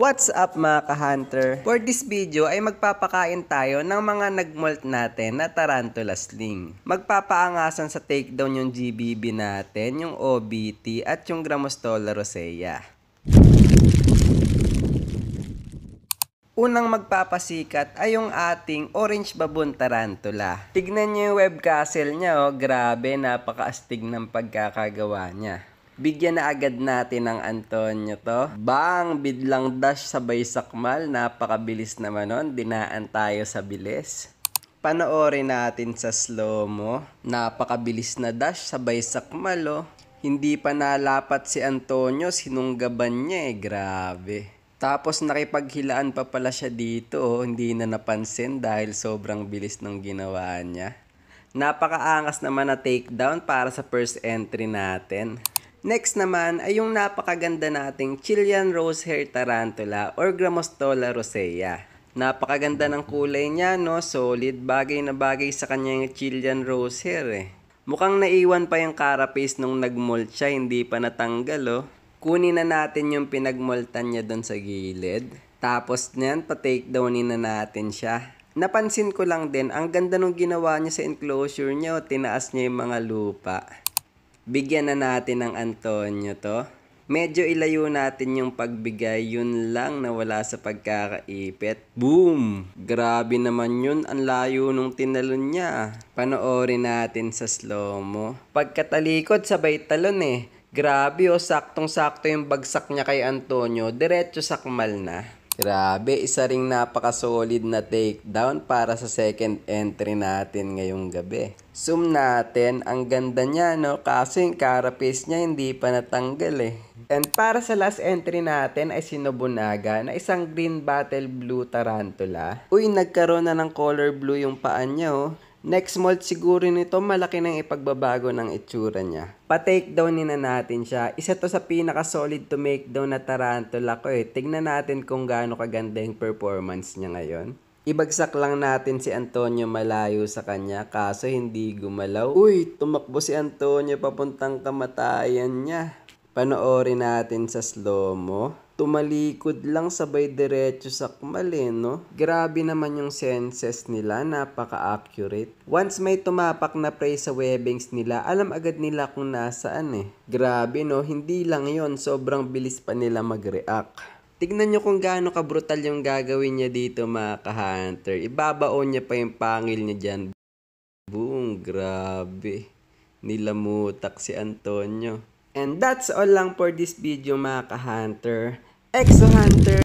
What's up mga ka-hunter? For this video ay magpapakain tayo ng mga nag-molt natin na tarantula sling. Magpapaangasan sa takedown yung GBB natin, yung OBT at yung Grammostola rosea. Unang magpapasikat ay yung ating orange baboon tarantula. Tignan nyo yung web castle niya, oh. Grabe, napakaastig ng pagkakagawa niya. Bigyan na agad natin ng Antonio to. Bang! Bidlang dash sabay sakmal. Napakabilis naman nun. Dinaan tayo sa bilis. Panoorin natin sa slow-mo. Napakabilis na dash sabay sakmal, oh. Hindi pa nalapat si Antonio. Sinunggaban niya eh. Grabe. Tapos nakipaghilaan pa pala siya dito, oh. Hindi na napansin dahil sobrang bilis ng ginawa niya. Napakaangas naman na takedown para sa first entry natin. Next naman ay yung napakaganda nating Chilean Rosehair Tarantula or Grammostola rosea. Napakaganda ng kulay niya, no? Solid, bagay na bagay sa kanya yung Chilean Rosehair eh. Mukhang naiwan pa yung carapace nung nagmolt siya, hindi pa natanggal oh. Kunin na natin yung pinagmoltan niya doon sa gilid. Tapos niyan, pa-takedownin na natin siya. Napansin ko lang din, ang ganda nung ginawa niya sa enclosure niya, oh. Tinaas niya yung mga lupa. Bigyan na natin ng Antonio to. Medyo ilayo natin yung pagbigay, yun lang nawala sa pagkakaipit. Boom! Grabe naman yun, ang layo nung tinalon niya. Panoorin natin sa slow-mo. Pagkatalikod sabay talon eh. Grabe oh, saktong-sakto yung bagsak niya kay Antonio, diretso sakmal na. Grabe, isa ring napaka-solid na takedown para sa second entry natin ngayong gabi. Zoom natin, ang ganda niya no, kaso yung carapace niya hindi pa natanggal eh. And para sa last entry natin ay si Nobunaga na isang green battle blue tarantula. Uy, nagkaroon na ng color blue yung paan niya oh. Next molt siguro nito malaki nang ipagbabago ng itsura niya. Pa-takedownin na natin siya. Isa to sa pinaka-solid to make down na tarantula ko eh. Tignan natin kung gaano kaganda yung performance niya ngayon. Ibagsak lang natin si Antonio malayo sa kanya kaso hindi gumalaw. Uy, tumakbo si Antonio papuntang kamatayan niya. Panoorin natin sa slow-mo. Tumalikod lang sabay diretso sakmal eh, no? Grabe naman yung senses nila, napaka-accurate. Once may tumapak na prey sa webbings nila, alam agad nila kung nasaan eh. Grabe no, hindi lang yon, sobrang bilis pa nila mag-react. Tignan nyo kung gaano ka-brutal yung gagawin niya dito mga ka-hunter. Ibabaon niya pa yung pangil niya dyan. Boom, grabe. Nilamutak si Antonio. And that's all lang for this video mga ka-hunter. Exo Hunter!